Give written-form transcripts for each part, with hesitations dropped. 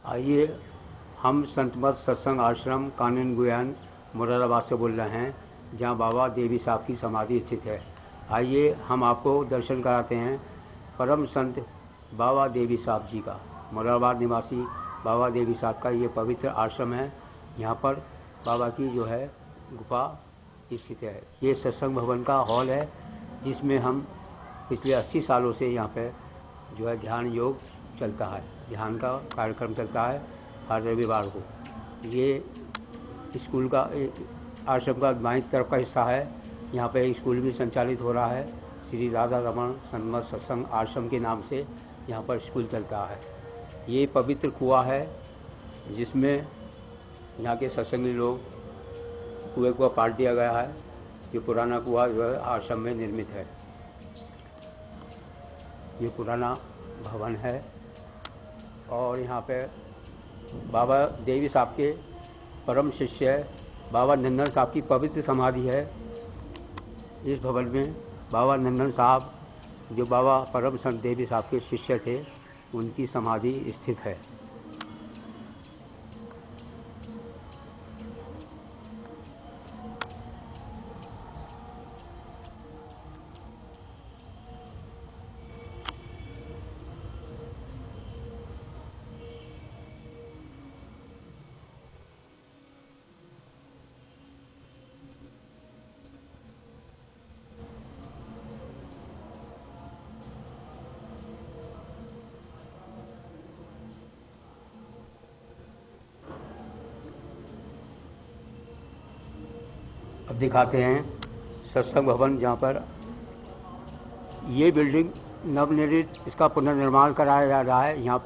आइए, हम संत मत सत्संग आश्रम कानन गुयान मुरादाबाद से बोल रहे हैं, जहां बाबा देवी साहब की समाधि स्थित है। आइए हम आपको दर्शन कराते हैं परम संत बाबा देवी साहब जी का। मुरादाबाद निवासी बाबा देवी साहब का ये पवित्र आश्रम है। यहाँ पर बाबा की जो है गुफा स्थित है। ये सत्संग भवन का हॉल है, जिसमें हम पिछले 80 सालों से यहाँ पे जो है ध्यान योग चलता है, ध्यान का कार्यक्रम चलता है हर रविवार को। ये स्कूल का आश्रम का बाईं तरफ का हिस्सा है। यहाँ पे स्कूल भी संचालित हो रहा है। श्री राधा रमन संत मत सत्संग आश्रम के नाम से यहाँ पर स्कूल चलता है। ये पवित्र कुआं है, जिसमें यहाँ के सत्संगी लोग कुएं को पाट दिया गया है। ये पुराना कुआं जो है आश्रम में निर्मित है। ये पुराना भवन है और यहाँ पे बाबा देवी साहब के परम शिष्य बाबा नंदन साहब की पवित्र समाधि है। इस भवन में बाबा नंदन साहब, जो बाबा परम संत देवी साहब के शिष्य थे, उनकी समाधि स्थित है। अब दिखाते हैं सत्संग भवन, जहाँ पर ये बिल्डिंग नवनिर्मित, इसका पुनर्निर्माण कराया जा रहा है। यहाँ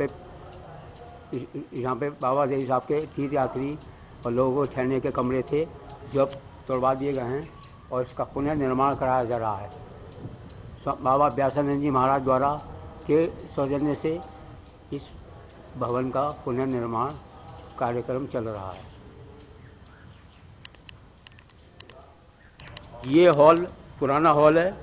पे बाबा देवी साहब के तीर्थयात्री और लोगों को ठहरने के कमरे थे, जो अब तोड़वा दिए गए हैं और इसका पुनर्निर्माण कराया जा रहा है। बाबा व्यासानंद जी महाराज द्वारा के सौजन्य से इस भवन का पुनर्निर्माण कार्यक्रम चल रहा है। ये हॉल पुराना हॉल है,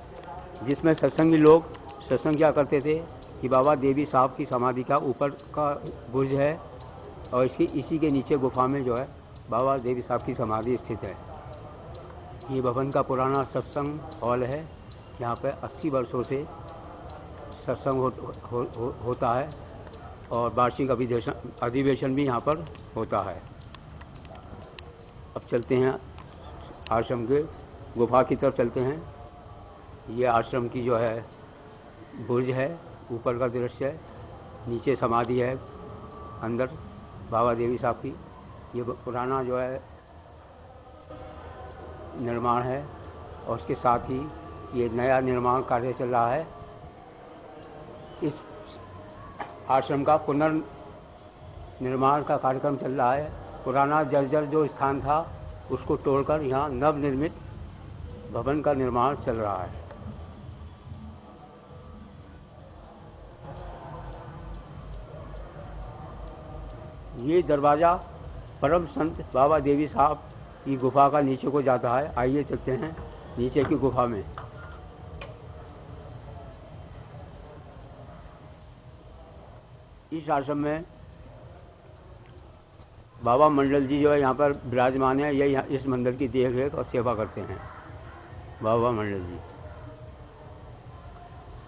जिसमें सत्संगी लोग सत्संग किया करते थे। कि बाबा देवी साहब की समाधि का ऊपर का बुर्ज है और इसी के नीचे गुफा में जो है बाबा देवी साहब की समाधि स्थित है। ये भवन का पुराना सत्संग हॉल है। यहाँ पे 80 वर्षों से सत्संग होता है और वार्षिक अधिवेशन भी यहाँ पर होता है। अब चलते हैं आश्रम के गुफा की तरफ चलते हैं। ये आश्रम की जो है बुर्ज है, ऊपर का दृश्य है, नीचे समाधि है, अंदर बाबा देवी साहब की। ये पुराना जो है निर्माण है और उसके साथ ही ये नया निर्माण कार्य चल रहा है। इस आश्रम का पुनर्निर्माण का कार्यक्रम चल रहा है। पुराना जर्जर जो स्थान था, उसको तोड़कर यहाँ नवनिर्मित भवन का निर्माण चल रहा है। ये दरवाज़ा परम संत बाबा देवी साहब की गुफा का नीचे को जाता है। आइए चलते हैं नीचे की गुफा में। इस आश्रम में बाबा मंडल जी जो है यहाँ पर विराजमान है। ये इस मंदिर की देखरेख और सेवा करते हैं बाबा मंडल जी।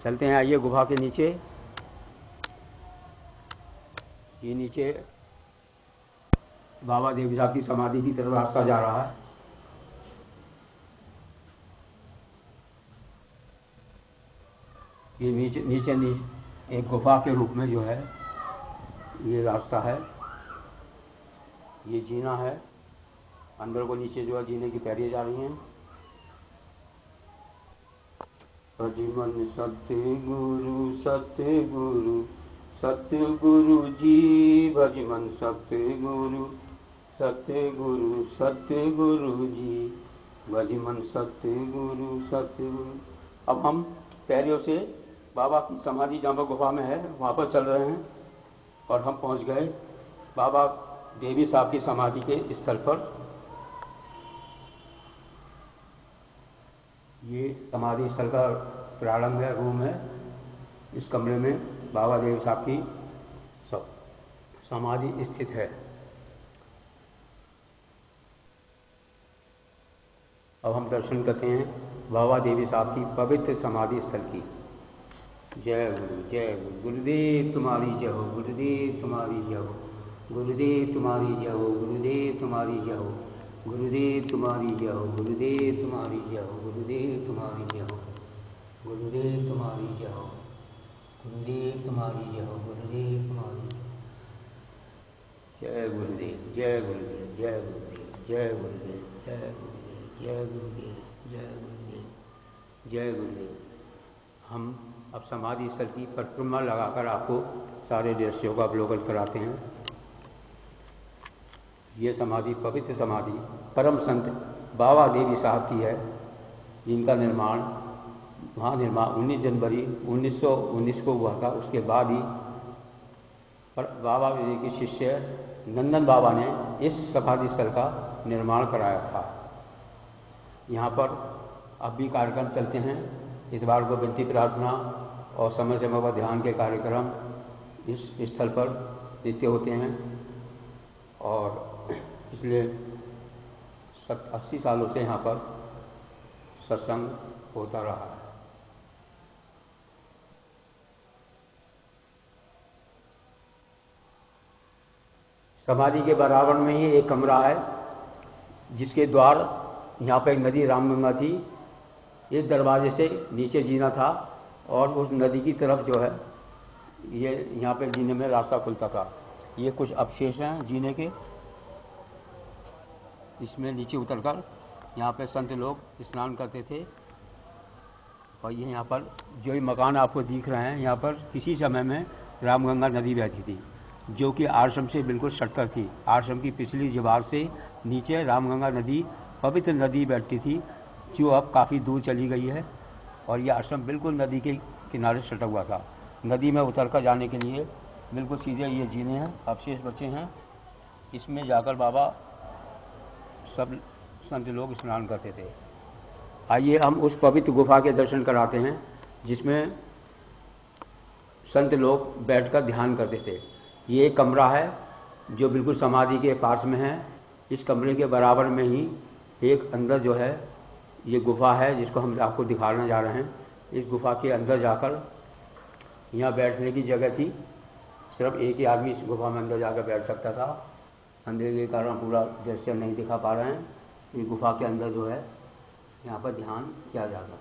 चलते हैं, आइए गुफा के नीचे। ये नीचे बाबा देवी साहब की समाधि की तरफ रास्ता जा रहा है। ये नीचे एक गुफा के रूप में जो है ये रास्ता है। ये जीना है, अंदर को नीचे जो है जीने की पैड़ियाँ जा रही हैं। भजमन सतगुरु सतगुरु सतगुरु जी, भजमन सतगुरु सतगुरु सतगुरु जी, भजमन सतगुरु सतगुरु। अब हम पैरियों से बाबा की समाधि जहाँ पर गुफा में है वहाँ पर चल रहे हैं और हम पहुँच गए बाबा देवी साहब की समाधि के स्थल पर। ये समाधि स्थल का प्रारंभ है, रूम है। इस कमरे में बाबा देवी साहब की समाधि स्थित है। अब हम दर्शन करते हैं बाबा देवी साहब की पवित्र समाधि स्थल की। जय गुरु, जय गुरु। गुरुदेव तुम्हारी जय हो, गुरुदेव तुम्हारी जय हो, गुरुदेव तुम्हारी जय हो, गुरुदेव तुम्हारी जय हो, गुरुदेव तुम्हारी जय हो, गुरुदेव तुम्हारी जय हो, गुरुदेव तुम्हारी जय हो, गुरुदेव तुम्हारी जय हो, गुरुदेव तुम्हारी जय हो, गुरुदेव तुम्हारी जय गुरुदेव, जय गुरुदेव, जय गुरुदेव, जय गुरुदेव, जय गुरुदेव, जय गुरुदेव, जय गुरुदेव, जय गुरुदेव। हम अब समाधि स्थल की परिक्रमा लगाकर आपको सारे दृश्यों का अवलोकन कराते हैं। ये समाधि पवित्र समाधि परम संत बाबा देवी साहब की है, जिनका निर्माण 19 जनवरी 1919 को हुआ था। उसके बाद ही बाबा देवी के शिष्य नंदन बाबा ने इस समाधि स्थल का निर्माण कराया था। यहाँ पर अब भी कार्यक्रम चलते हैं। इतवार को विनती प्रार्थना और समय समय पर ध्यान के कार्यक्रम इस स्थल पर नित्य होते हैं और पिछले 80 सालों से यहाँ पर सत्संग होता रहा है। समाधि के बराबर में ही एक कमरा है, जिसके द्वार यहाँ पर एक नदी रामगंगा थी। इस दरवाजे से नीचे जीना था और उस नदी की तरफ जो है ये यहाँ पे जीने में रास्ता खुलता था। ये कुछ अवशेष हैं जीने के। इसमें नीचे उतरकर यहाँ पे संत लोग स्नान करते थे। और ये यहाँ पर जो ये मकान आपको दिख रहे हैं, यहाँ पर किसी समय में रामगंगा नदी बहती थी, जो कि आश्रम से बिल्कुल सटकर थी। आश्रम की पिछली दीवार से नीचे रामगंगा नदी, पवित्र नदी बैठती थी, जो अब काफ़ी दूर चली गई है। और यह आश्रम बिल्कुल नदी के किनारे सटा हुआ था। नदी में उतरकर जाने के लिए बिल्कुल सीधे ये जीने हैं, अवशेष बचे हैं। इसमें जाकर बाबा सब संत लोग स्नान करते थे। आइए हम उस पवित्र गुफा के दर्शन कराते हैं, जिसमें संत लोग बैठकर ध्यान करते थे। ये एक कमरा है जो बिल्कुल समाधि के पास में है। इस कमरे के बराबर में ही एक अंदर जो है ये गुफा है, जिसको हम आपको दिखाने जा रहे हैं। इस गुफा के अंदर जाकर यहाँ बैठने की जगह थी। सिर्फ एक ही आदमी इस गुफा में अंदर जाकर बैठ सकता था। अंधेरे के कारण पूरा दृश्य नहीं दिखा पा रहे हैं। इस गुफा के अंदर जो है यहाँ पर ध्यान किया जाता था।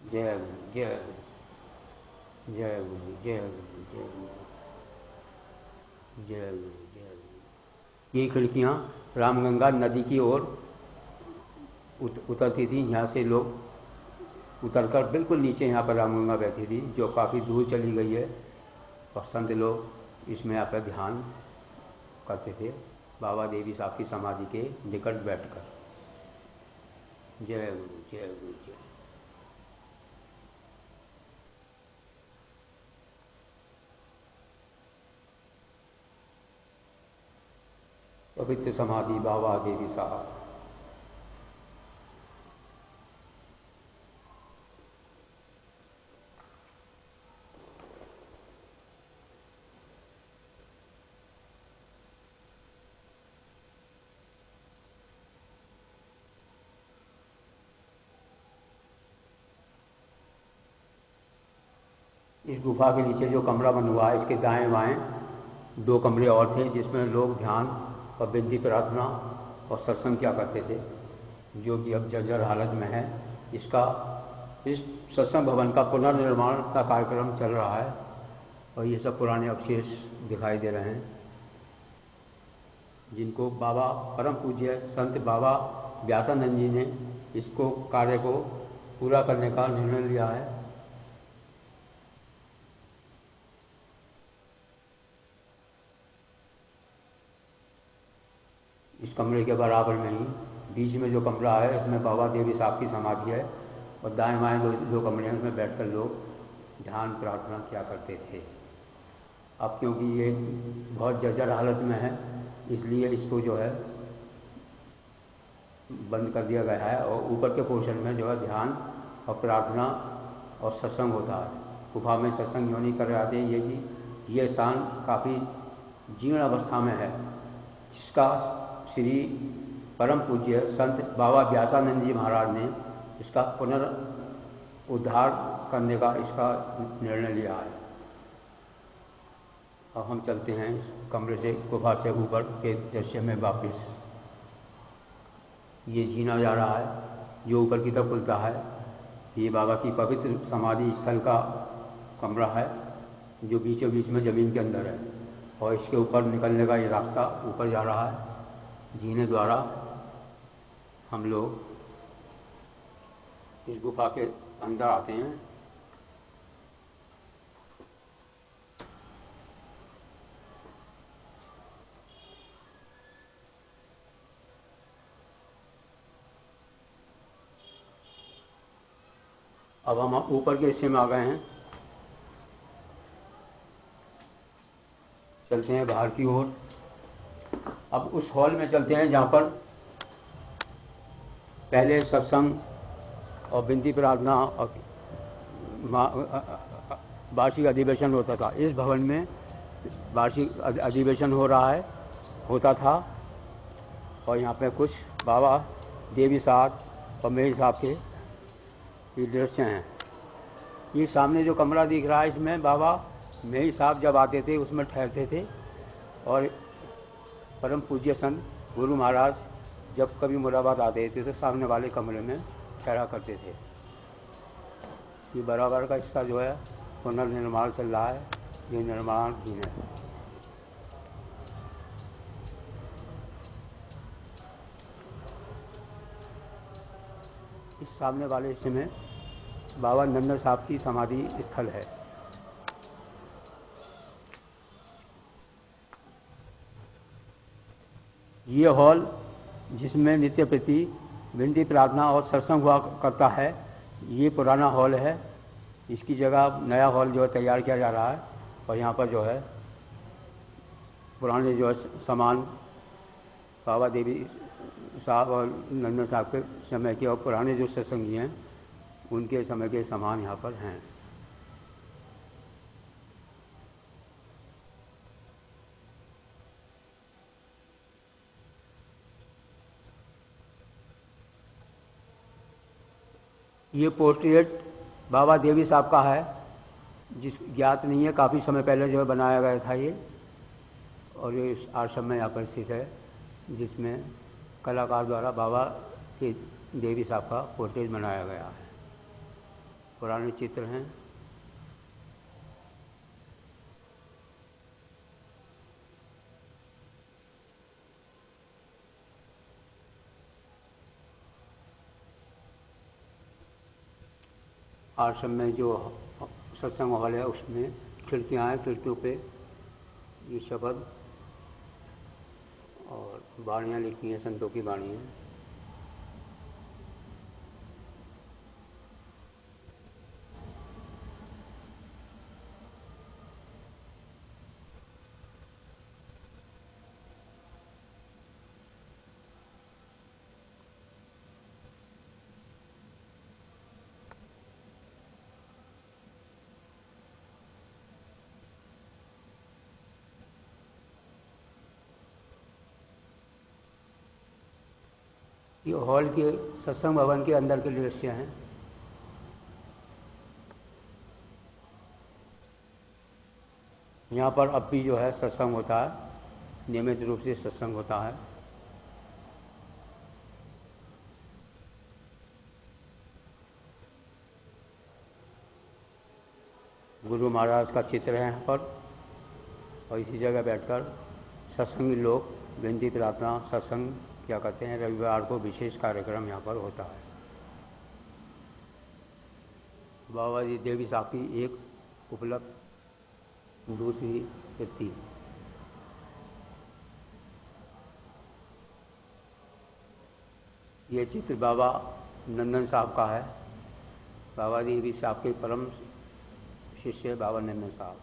जय गुरु, जय गुरु, जय गुरु, जय गुरु, जय गुरु, जय गुरु, जय गुरु। ये खिड़कियाँ रामगंगा नदी की ओर उतरती थी। यहाँ से लोग उतरकर बिल्कुल नीचे यहाँ पर रामगंगा बहती थी, जो काफ़ी दूर चली गई है। और संत लोग इसमें यहाँ पर ध्यान करते थे, बाबा देवी साहब की समाधि के निकट बैठकर। जय गुरु, जय गुरु, जय। पवित्र समाधि बाबा देवी साहब। इस गुफा के नीचे जो कमरा बना हुआ है, इसके दाएं बाएं 2 कमरे और थे, जिसमें लोग ध्यान और विनती प्रार्थना और सत्संग किया करते थे, जो कि अब जर्जर हालत में है। इस सत्संग भवन का पुनर्निर्माण का कार्यक्रम चल रहा है और ये सब पुराने अवशेष दिखाई दे रहे हैं, जिनको बाबा परम पूज्य संत बाबा व्यासानंद जी ने इसको कार्य को पूरा करने का निर्णय लिया है। इस कमरे के बराबर में ही बीच में जो कमरा है, इसमें बाबा देवी साहब की समाधि है और दाएं बाएं 2 कमरे हैं, उसमें बैठकर लोग ध्यान प्रार्थना किया करते थे। अब क्योंकि ये बहुत जर्जर हालत में है, इसलिए इसको जो है बंद कर दिया गया है और ऊपर के पोर्शन में जो है ध्यान और प्रार्थना और सत्संग होता है। गुफा में सत्संग क्यों नहीं कर रहे थे, ये कि ये स्थान काफ़ी जीर्ण अवस्था में है, जिसका श्री परम पूज्य संत बाबा व्यासानंद जी महाराज ने इसका पुनरुद्धार करने का इसका निर्णय लिया है। अब हम चलते हैं इस कमरे से, गुफा से ऊपर के दृश्य में वापिस। ये जीना जा रहा है जो ऊपर की तरफ खुलता है। ये बाबा की पवित्र समाधि स्थल का कमरा है जो बीचों बीच में ज़मीन के अंदर है, और इसके ऊपर निकलने का ये रास्ता ऊपर जा रहा है। जीने द्वारा हम लोग इस गुफा के अंदर आते हैं। अब हम ऊपर के हिस्से में आ गए हैं, चलते हैं बाहर की ओर। अब उस हॉल में चलते हैं जहाँ पर पहले सत्संग और विनती प्रार्थना और वार्षिक अधिवेशन होता था। इस भवन में वार्षिक अधिवेशन होता था, और यहाँ पे कुछ बाबा देवी साहब और मेरी साहब के ये दृश्य हैं। ये सामने जो कमरा दिख रहा है, इसमें बाबा मेरी साहब जब आते थे उसमें ठहरते थे, और परम पूज्य संत गुरु महाराज जब कभी मुरादाबाद आते थे तो सामने वाले कमरे में ठहरा करते थे। ये बराबर का हिस्सा जो है पुनर्निर्माण चल रहा है, ये निर्माणाधीन है। इस सामने वाले हिस्से में बाबा नंदन साहब की समाधि स्थल है। ये हॉल जिसमें नित्य प्रति विनती प्रार्थना और सत्संग हुआ करता है, ये पुराना हॉल है। इसकी जगह नया हॉल जो है तैयार किया जा रहा है, और यहाँ पर जो है पुराने जो है सामान बाबा देवी साहब और नंदन साहब के समय के और पुराने जो सत्संगी हैं उनके समय के सामान यहाँ पर हैं। ये पोर्ट्रेट बाबा देवी साहब का है, जिस ज्ञात नहीं है, काफ़ी समय पहले जो है बनाया गया था ये, और ये इस आश्रम में यहाँ पर स्थित है, जिसमें कलाकार द्वारा बाबा के देवी साहब का पोर्ट्रेट बनाया गया है। पुराने चित्र हैं। आश्रम में जो सत्संग हॉल है उसमें खिड़कियाँ हैं, खिड़कियों पे ये शब्द और वाणियाँ लिखी हैं, संतों की वाणियाँ। ये हॉल के सत्संग भवन के अंदर के दृश्य हैं। यहाँ पर अब भी जो है सत्संग होता है, नियमित रूप से सत्संग होता है। गुरु महाराज का चित्र है यहाँ पर, और इसी जगह बैठकर सत्संगी लोग विनती प्रार्थना सत्संग क्या करते हैं। रविवार को विशेष कार्यक्रम यहाँ पर होता है। बाबा जी देवी साहब की एक उपलब्ध दूसरी कृति। ये चित्र बाबा नंदन साहब का है। बाबा देवी साहब के परम शिष्य बाबा नंदन साहब।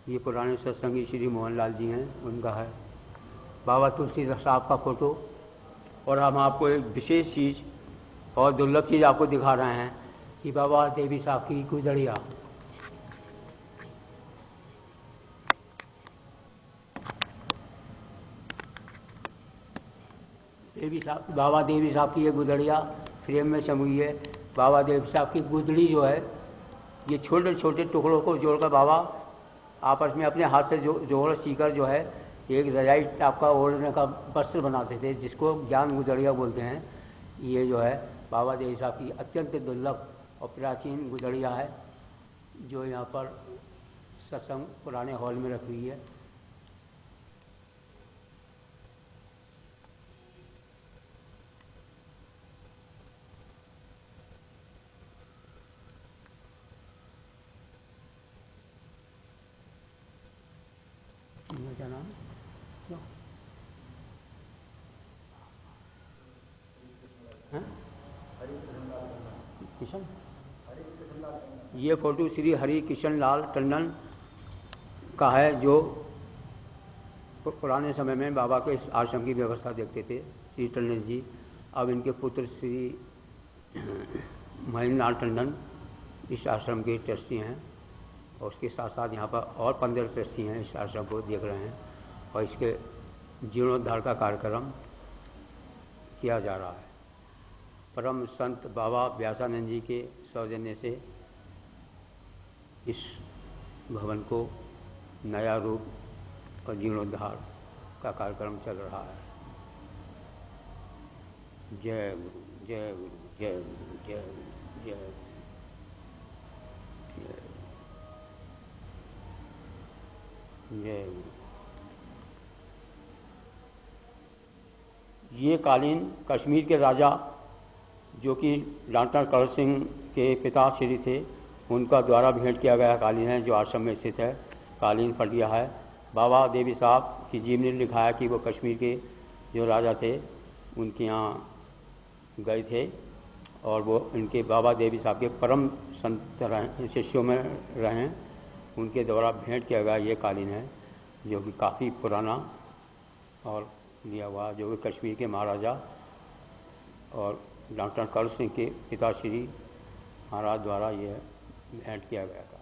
ये पुराने सत्संगी श्री मोहनलाल जी हैं, उनका है। बाबा तुलसीदास साहब का फोटो। और हम आपको एक विशेष चीज़ और दुर्लभ चीज़ आपको दिखा रहे हैं कि बाबा देवी साहब की गुदड़िया। बाबा देवी साहब की ये गुदड़िया फ्रेम में चमुई है। बाबा देवी साहब की गुदड़ी जो है, ये छोटे छोटे टुकड़ों को जोड़कर बाबा आपस में अपने हाथ से जोड़ सीकर जो है एक रजाई टाप का ओढ़ने का वस्त्र बनाते थे, जिसको ज्ञान गुदड़िया बोलते हैं। ये जो है बाबा देवी साहब की अत्यंत दुर्लभ और प्राचीन गुदड़िया है, जो यहाँ पर सत्संग पुराने हॉल में रखी हुई है। क्या नाम क्यों किशन? ये फोटो श्री हरि किशन लाल टंडन का है, जो पुराने समय में बाबा के इस आश्रम की व्यवस्था देखते थे, श्री टंडन जी। अब इनके पुत्र श्री महेंद्र लाल टंडन इस आश्रम के ट्रस्टी हैं, और उसके साथ साथ यहाँ पर और 15 ट्रस्टी हैं इस आश्रम को देख रहे हैं, और इसके जीर्णोद्धार का कार्यक्रम किया जा रहा है। परम संत बाबा व्यासानंद जी के सौजन्य से इस भवन को नया रूप और जीर्णोद्धार का कार्यक्रम चल रहा है। जय गुरु, जय गुरु, जय गुरु, जय गुरु, जय जय गुरु। ये कालीन कश्मीर के राजा, जो कि डॉक्टर करण सिंह के पिता श्री थे, उनका द्वारा भेंट किया गया कालीन है, जो आश्रम में स्थित है। कालीन फट गया है। बाबा देवी साहब की जीवनी ने लिखा है कि वो कश्मीर के जो राजा थे उनके यहाँ गए थे, और वो इनके बाबा देवी साहब के परम संत शिष्यों में रहे। उनके द्वारा भेंट किया गया ये कालीन है, जो कि काफ़ी पुराना और लिया हुआ, जो कि कश्मीर के महाराजा और डॉक्टर करण सिंह के पिताश्री महाराज द्वारा यह भेंट किया गया था।